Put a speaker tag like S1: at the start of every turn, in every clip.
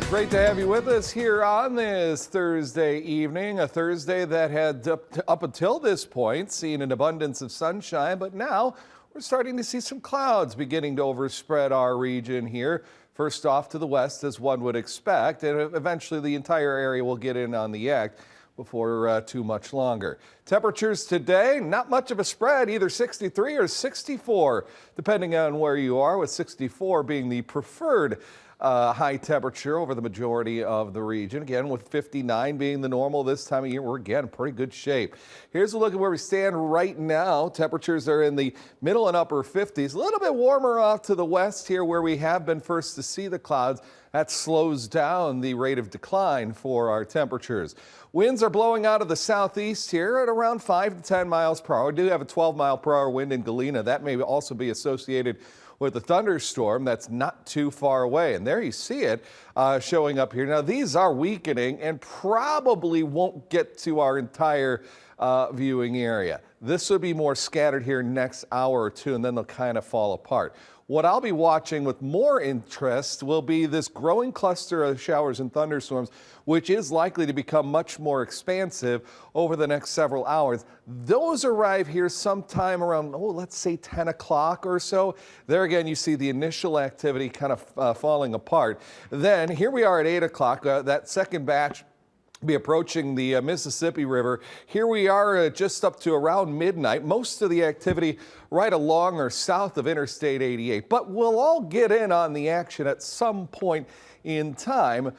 S1: Great to have you with us here on this Thursday evening, a Thursday that had up until this point seen an abundance of sunshine, but now we're starting to see some clouds beginning to overspread our region here. First off to the west, as one would expect, and eventually the entire area will get in on the act before too much longer. Temperatures today, not much of a spread, either 63 or 64, depending on where you are, with 64 being the preferred high temperature over the majority of the region. Again, with 59 being the normal this time of year, we're again in pretty good shape. Here's a look at where we stand right now. Temperatures are in the middle and upper 50s. A little bit warmer off to the west here where we have been first to see the clouds. That slows down the rate of decline for our temperatures. Winds are blowing out of the southeast here at around 5 to 10 miles per hour. We do have a 12-mile-per-hour wind in Galena. That may also be associated with a thunderstorm that's not too far away. And there you see it showing up here. Now, these are weakening and probably won't get to our entire viewing area. This will be more scattered here next hour or two, and then they'll kind of fall apart. What I'll be watching with more interest will be this growing cluster of showers and thunderstorms, which is likely to become much more expansive over the next several hours. Those arrive here sometime around, let's say 10 o'clock or so. There again, you see the initial activity kind of falling apart. Then here we are at 8 o'clock, that second batch be approaching the Mississippi River. Here we are just up to around midnight. Most of the activity right along or south of Interstate 88, but we'll all get in on the action at some point in time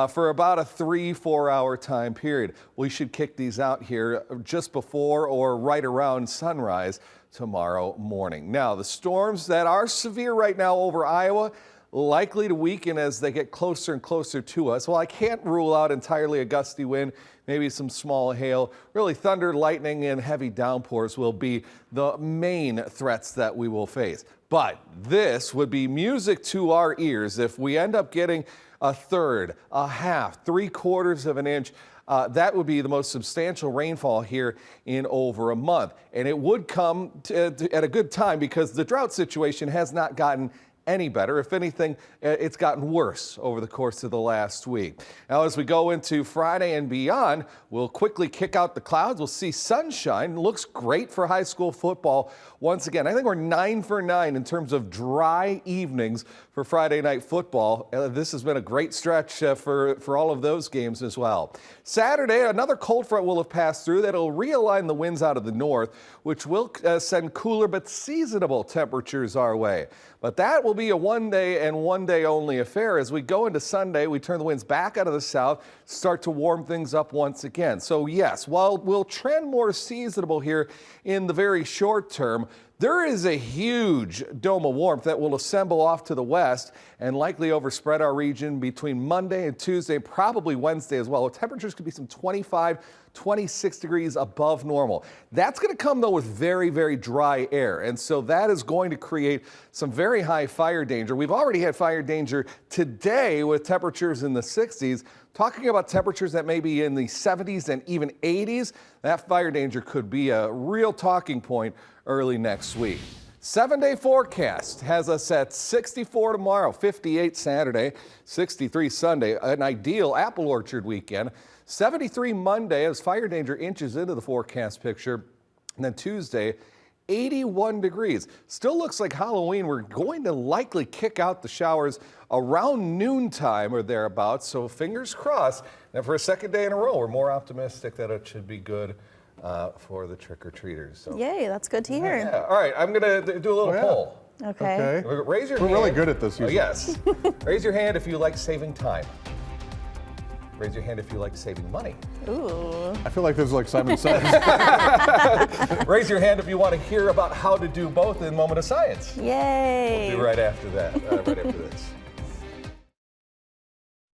S1: for about a 3-4 hour time period. We should kick these out here just before or right around sunrise tomorrow morning. Now, the storms that are severe right now over Iowa likely to weaken as they get closer and closer to us. Well, I can't rule out entirely a gusty wind, maybe some small hail. Really, thunder, lightning, and heavy downpours will be the main threats that we will face. But this would be music to our ears if we end up getting a third, a half, 3/4 of an inch. That would be the most substantial rainfall here in over a month. And it would come at a good time because the drought situation has not gotten any better. If anything, it's gotten worse over the course of the last week. Now, as we go into Friday and beyond, we'll quickly kick out the clouds. We'll see sunshine. Looks great for high school football. Once again, I think we're 9 for 9 in terms of dry evenings for Friday night football. This has been a great stretch for all of those games as well. Saturday, another cold front will have passed through that'll realign the winds out of the north, which will send cooler but seasonable temperatures our way. But that will be a one-day and one-day only affair. As we go into Sunday, we turn the winds back out of the south, start to warm things up once again. So yes, while we'll trend more seasonable here in the very short term, there is a huge dome of warmth that will assemble off to the west and likely overspread our region between Monday and Tuesday, probably Wednesday as well. Temperatures could be some 25, 26 degrees above normal. That's going to come, though, with very, very dry air. And so that is going to create some very high fire danger. We've already had fire danger today with temperatures in the 60s. Talking about temperatures that may be in the 70s and even 80s, that fire danger could be a real talking point early next week. 7-day forecast has us at 64 tomorrow, 58 Saturday, 63 Sunday, an ideal apple orchard weekend. 73 Monday as fire danger inches into the forecast picture. And then Tuesday, 81 degrees. Still looks like Halloween. We're going to likely kick out the showers around noontime or thereabouts. So fingers crossed. And for a second day in a row, we're more optimistic that it should be good for the trick-or-treaters. So.
S2: Yay, that's good to hear.
S1: Yeah. All right, I'm going to do a little poll.
S2: Okay.
S1: Raise your hand.
S3: We're really good at this usually.
S1: Yes. Raise your hand if you like saving time. Raise your hand if you like saving money.
S2: Ooh.
S3: I feel like this is like Simon Says.
S1: Raise your hand if you want to hear about how to do both in Moment of Science.
S2: Yay.
S1: We'll be right after that, right after this.